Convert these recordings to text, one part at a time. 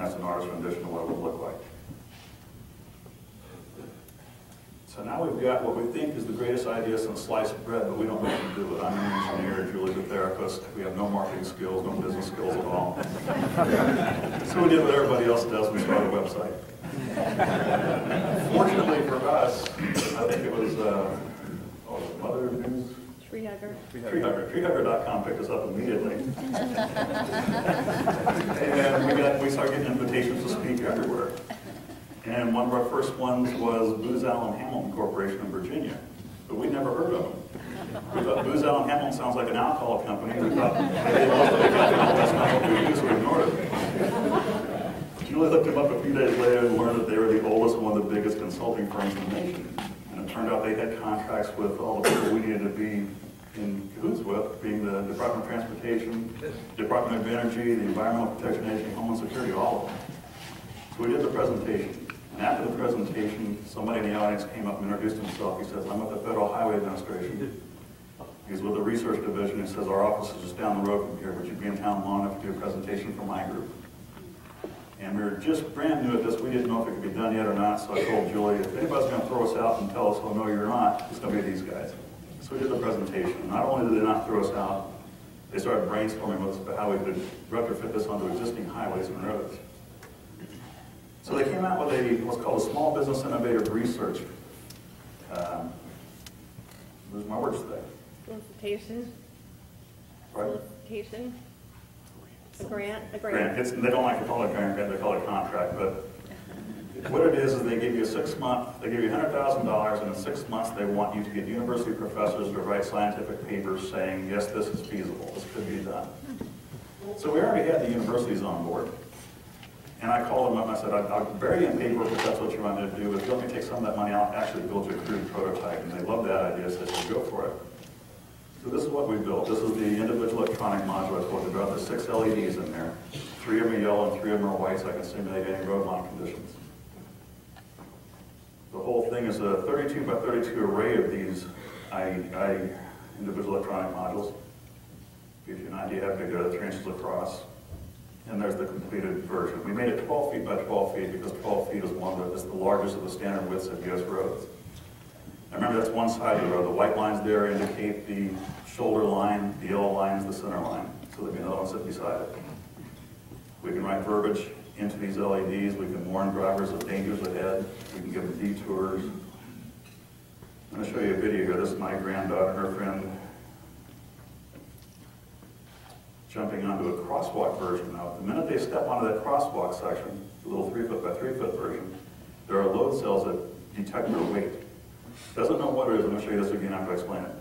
that's an artist's rendition of what it would look like. So now we've got what we think is the greatest idea since sliced bread, but we don't know how to do it. I'm an engineer, Julie's a therapist. We have no marketing skills, no business skills at all. So we did what everybody else does, we started a website. Fortunately for us, I think it was Mother News? Treehugger. Treehugger.com picked us up immediately. And we started getting invitations to speak everywhere. And one of our first ones was Brusaw and Hamilton Corporation in Virginia. But we'd never heard of them. We thought Brusaw and Hamilton sounds like an alcohol company. We thought maybe it was like that's not what we do, so we ignored it. Julie looked them up a few days later and learned that they were the oldest and one of the biggest consulting firms in the nation. And it turned out they had contracts with all the people we needed to be in cahoots with, being the Department of Transportation, Department of Energy, the Environmental Protection Agency, Homeland Security, all of them. So we did the presentation. And after the presentation, somebody in the audience came up and introduced himself. He says, I'm with the Federal Highway Administration. He's with the Research Division. He says, our office is just down the road from here, but you'd be in town long enough to do a presentation for my group. And we were just brand new at this. We didn't know if it could be done yet or not, so I told Julie, if anybody's going to throw us out and tell us, oh, no, you're not, it's going to be these guys. So we did the presentation. Not only did they not throw us out, they started brainstorming with us about how we could retrofit this onto existing highways and roads. So they came out with what's called a Small Business Innovative Research. Lose my words today. Solicitation. Pardon? Solicitation. A grant. A Grant. grant. They don't like to call it a grant, they call it a contract. But what it is they give you they give you $100,000, and in 6 months they want you to get university professors to write scientific papers saying, yes, this is feasible, this could be done. So we already had the universities on board. And I called them up and I said, I'll bury you in paperwork if that's what you want me to do. If you want me to take some of that money, I'll actually build you a crude prototype. And they loved that idea, so they said, go for it. So this is what we built. This is the individual electronic module I told you about. There's 6 LEDs in there. 3 of them are yellow and 3 of them are white, so I can simulate any road line conditions. The whole thing is a 32 by 32 array of these individual electronic modules. Gives you an idea how big the 3 inches across. And there's the completed version. We made it 12 feet by 12 feet because 12 feet is the largest of the standard widths of U.S. roads. Now remember, that's one side of the road. The white lines there indicate the shoulder line, the yellow line is the center line. So there'll be another one sitting beside it. We can write verbiage into these LEDs. We can warn drivers of dangers ahead. We can give them detours. I'm going to show you a video here. This is my granddaughter and her friend jumping onto a crosswalk version. Now, the minute they step onto that crosswalk section, the little 3 foot by 3 foot version, there are load cells that detect their weight. Doesn't know what it is. I'm going to show you this again after I explain it.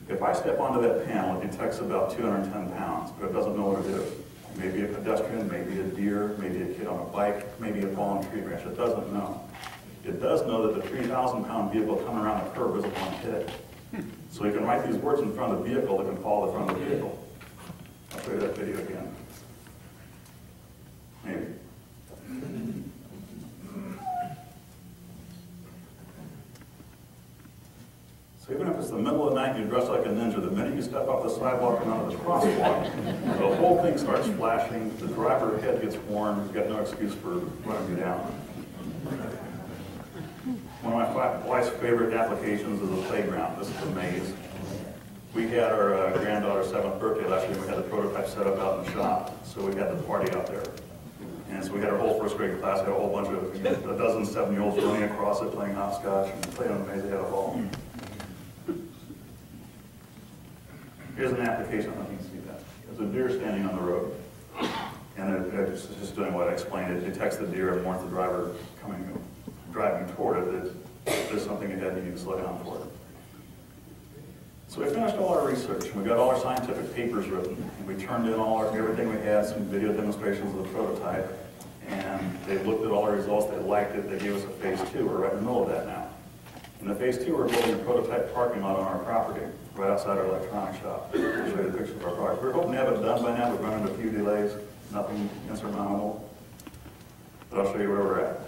If I step onto that panel, it detects about 210 pounds, but it doesn't know what it is. Maybe a pedestrian, maybe a deer, maybe a kid on a bike, maybe a fallen tree branch. It doesn't know. It does know that the 3,000-pound vehicle coming around the curve isn't going to hit it. So you can write these words in front of the vehicle that can follow the front of the vehicle. I'll show you that video again. Maybe. So even if it's the middle of the night and you dress like a ninja, the minute you step off the sidewalk and onto the crosswalk, the whole thing starts flashing, the driver's head gets warm, you've got no excuse for running you down. One of my wife's favorite applications is a playground. This is a maze. We had our granddaughter's 7th birthday last year. We had the prototype set up out in the shop, so we had the party out there. And so we had our whole 1st grade class, had a whole bunch of, a dozen 7-year-olds running across it, playing hopscotch and playing on the maze. They had a ball. Here's an application. I don't know if you can see that. There's a deer standing on the road. And it's just doing what I explained. It detects the deer and warns the driver driving toward it that there's something ahead and you can slow down for it. So we finished all our research, and we got all our scientific papers written, and we turned in everything we had, some video demonstrations of the prototype, and they looked at all our results, they liked it, they gave us a phase 2. We're right in the middle of that now. In the phase 2, we're building a prototype parking lot on our property, right outside our electronics shop. I'll show you the picture of our product. We're hoping to have it done by now. We've run into a few delays, nothing insurmountable, but I'll show you where we're at.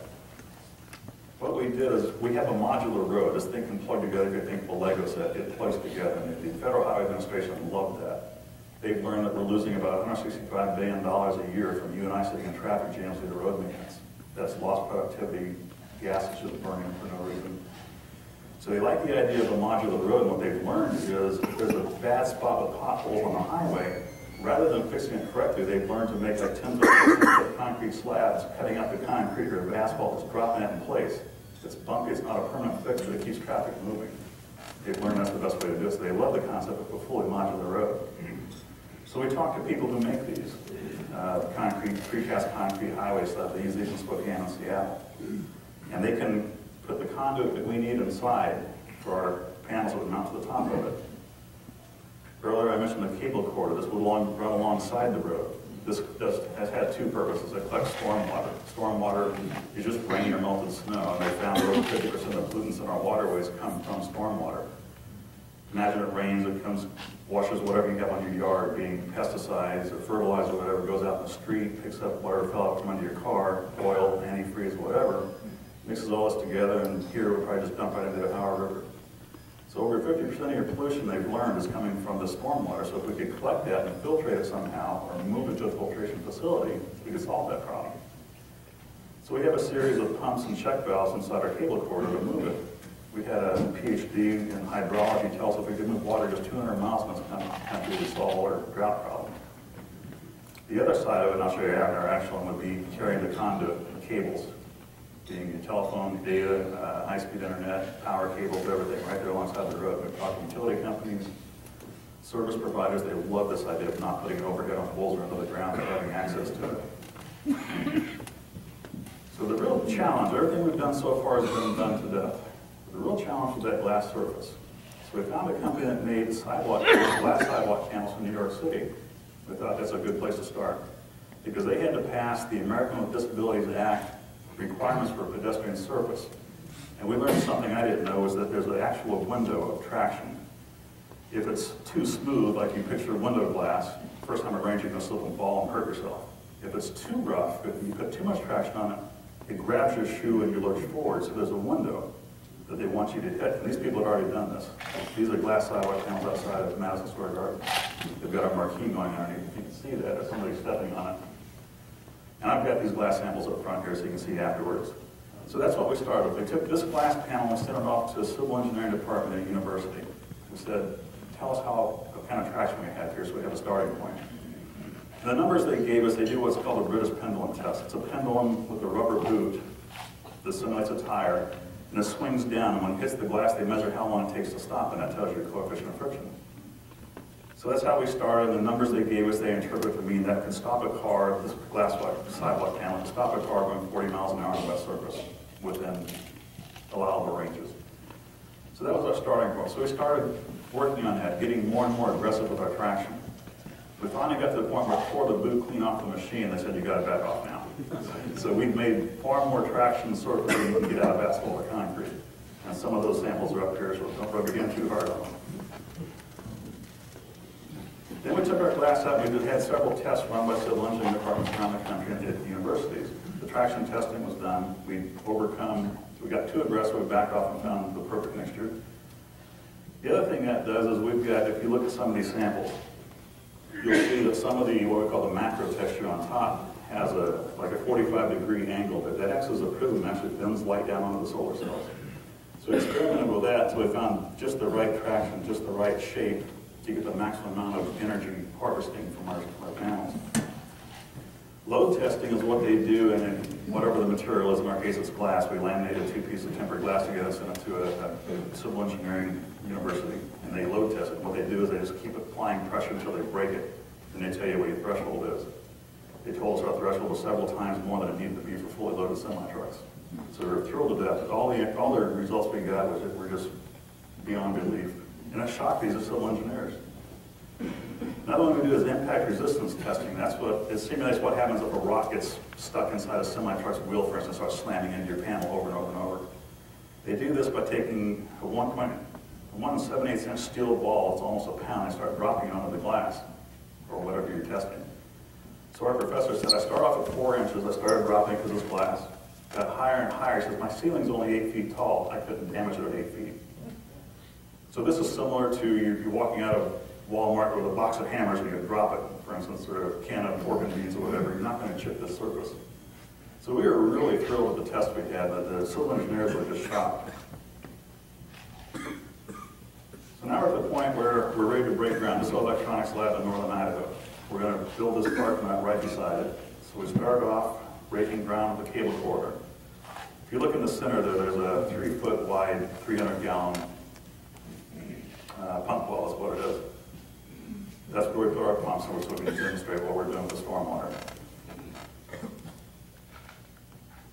What we did is we have a modular road. This thing can plug together if you think of a Lego set. It plugs together. And the Federal Highway Administration loved that. they've learned that we're losing about $165 billion a year from you and I sitting in traffic jams due to road maintenance. That's lost productivity, gas is just burning for no reason. So they like the idea of a modular road, and what they've learned is if there's a bad spot with potholes on the highway, rather than fixing it correctly, they've learned to make like 10-foot concrete slabs, cutting up the concrete or the asphalt, just dropping it in place. It's bumpy, it's not a permanent fixture that keeps traffic moving. They've learned that's the best way to do it, so they love the concept of a fully modular road. So we talk to people who make these precast concrete highway stuff. They use these in Spokane and Seattle. And they can put the conduit that we need inside for our panels that would mount to the top of it. Earlier I mentioned the cable corridor. This would run alongside the road. This has had two purposes. It collects stormwater. Stormwater is just rain or melted snow, and they found that over 50% of pollutants in our waterways come from stormwater. Imagine it rains, it comes, washes whatever you have on your yard, being pesticides or fertilizer, whatever, goes out in the street, picks up whatever fell out from under your car, oil, antifreeze, whatever, mixes all this together, and here we'll probably just dump right into the Howard River. So over 50% of your pollution, they've learned, is coming from the stormwater. So if we could collect that and filtrate it somehow, or move it to a filtration facility, we could solve that problem. So we have a series of pumps and check valves inside our cable corridor to move it. We had a PhD in hydrology tell us if we could move water just 200 miles from this country, we'd solve our drought problem. The other side of it, and I'll show you our actual one, would be carrying the conduit and cables, being your telephone, data, high-speed internet, power cables, everything, right there alongside the road. We're talking utility companies, service providers. They love this idea of not putting it overhead on poles or into the ground, but having access to it. So the real challenge, everything we've done so far has been done to death. The real challenge was that glass surface. So we found a company that made glass sidewalk panels in New York City. We thought that's a good place to start, because they had to pass the American with Disabilities Act requirements for a pedestrian surface. And we learned something I didn't know, is that there's an actual window of traction. If it's too smooth, like you picture window glass, first time it rains, you're going to slip and fall and hurt yourself. If it's too rough, if you put too much traction on it, it grabs your shoe and you lurch forward. So there's a window that they want you to hit. And these people have already done this. These are glass sidewalk panels outside of Madison Square Garden. They've got a marquee going underneath. You can see that, if somebody's stepping on it. And I've got these glass samples up front here so you can see afterwards. So that's what we started with. We took this glass panel and sent it off to a civil engineering department at a university. We said, tell us what kind of traction we have here so we have a starting point. The numbers they gave us, they do what's called a British pendulum test. It's a pendulum with a rubber boot that simulates a tire, and it swings down, and when it hits the glass, they measure how long it takes to stop, and that tells you the coefficient of friction. So that's how we started. The numbers they gave us, they interpret to mean that can stop a car, this glass sidewalk panel, can stop a car going 40 miles an hour on a wet surface within allowable ranges. So that was our starting point. So we started working on that, getting more and more aggressive with our traction. We finally got to the point where we tore the boot clean off the machine. They said, you got to back off now. So we've made far more traction sort of than we can get out of asphalt or concrete. And some of those samples are up here, so don't rub again too hard on them. Then we took our glass out, and we had several tests run by civil engineering departments around the country and at universities. The traction testing was done. We got too aggressive, we backed off and found the perfect mixture. The other thing that does is we've got, if you look at some of these samples, you'll see that some of the, what we call the macro texture on top, has like a 45-degree angle, but that acts as a prism and actually bends light down onto the solar cells. So we experimented with that, so we found just the right traction, just the right shape to get the maximum amount of energy harvesting from our panels. Load testing is what they do, and whatever the material is, in our case it's glass, we laminated two pieces of tempered glass together, sent it to a civil engineering university, and they load test it. And what they do is they just keep applying pressure until they break it, and they tell you what your threshold is. They told us our threshold was several times more than it needed to be for fully loaded semi-trucks. So we were thrilled to death. All the results we got were just beyond belief. And it shocked these civil engineers. Another one we do is impact resistance testing. It simulates what happens if a rock gets stuck inside a semi-truck's wheel, for instance, starts slamming into your panel over and over and over. They do this by taking a 1 7/8 inch steel ball, it's almost a pound, and start dropping it onto the glass, or whatever you're testing. So our professor said, I start off at 4 inches, I started dropping because it's glass. Got higher and higher. He says, my ceiling's only 8 feet tall, I couldn't damage it at 8 feet. So this is similar to you're walking out of Walmart with a box of hammers and you can drop it, for instance, or a can of pork and beans or whatever, you're not going to chip this surface. So we were really thrilled with the test we had, but the civil engineers were just shocked. So now we're at the point where we're ready to break ground. This is electronics lab in northern Idaho. We're going to build this parking lot right beside it. So we start off breaking ground with a cable corridor. If you look in the center there, there's a 3-foot wide, 300-gallon pump well is what it is. That's where we put our pumps, so we can demonstrate what we're doing with the stormwater.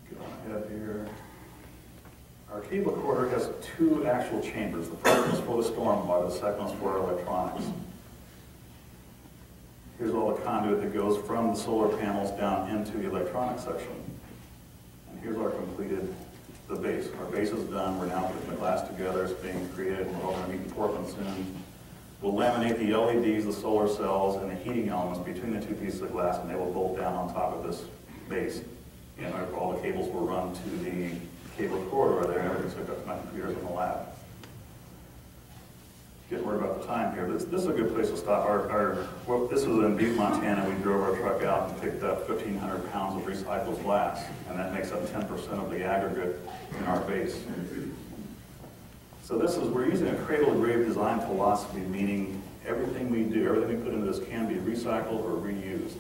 Get on ahead here. Our cable corridor has 2 actual chambers. The first one's for the stormwater, the second one's for our electronics. Here's all the conduit that goes from the solar panels down into the electronic section. And here's our completed, the base. Our base is done. We're now putting the glass together. It's being created. We're all going to meet in Portland soon. We'll laminate the LEDs, the solar cells, and the heating elements between the 2 pieces of glass, and they will bolt down on top of this base. And all the cables will run to the cable corridor there, and everything's hooked up to my computers in the lab. Getting worried about the time here. This is a good place to stop. This was in Butte, Montana. We drove our truck out and picked up 1,500 pounds of recycled glass, and that makes up 10% of the aggregate in our base. So we're using a cradle-to-grave design philosophy, meaning everything we do, everything we put into this can be recycled or reused.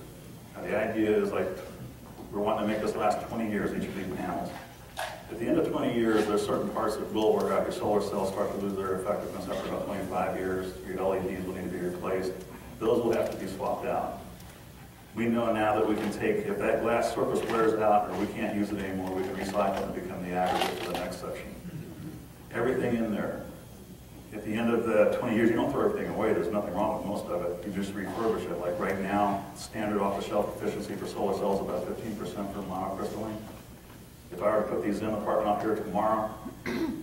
Now, the idea is like we're wanting to make this last 20 years, each of these panels. At the end of 20 years, there's certain parts that will wear out. Your solar cells start to lose their effectiveness after about 25 years. Your LEDs will need to be replaced. Those will have to be swapped out. We know now that we can take, if that glass surface wears out or we can't use it anymore, we can recycle it and become the aggregate to the next section. Everything in there. At the end of the 20 years, you don't throw everything away. There's nothing wrong with most of it. You just refurbish it. Like right now, standard off-the-shelf efficiency for solar cells is about 15% for monocrystalline. If I were to put these in the parking lot here tomorrow,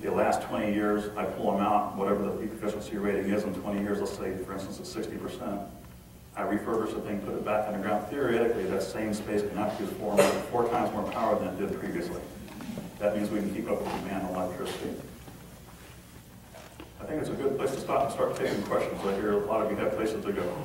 they last 20 years, I pull them out, whatever the peak efficiency rating is in 20 years, let's say, for instance, it's 60%. I refurbish the thing, put it back on the ground. Theoretically, that same space can now use 4 times more power than it did previously. That means we can keep up with demand on electricity. I think it's a good place to stop and start taking questions. I hear a lot of you have places to go.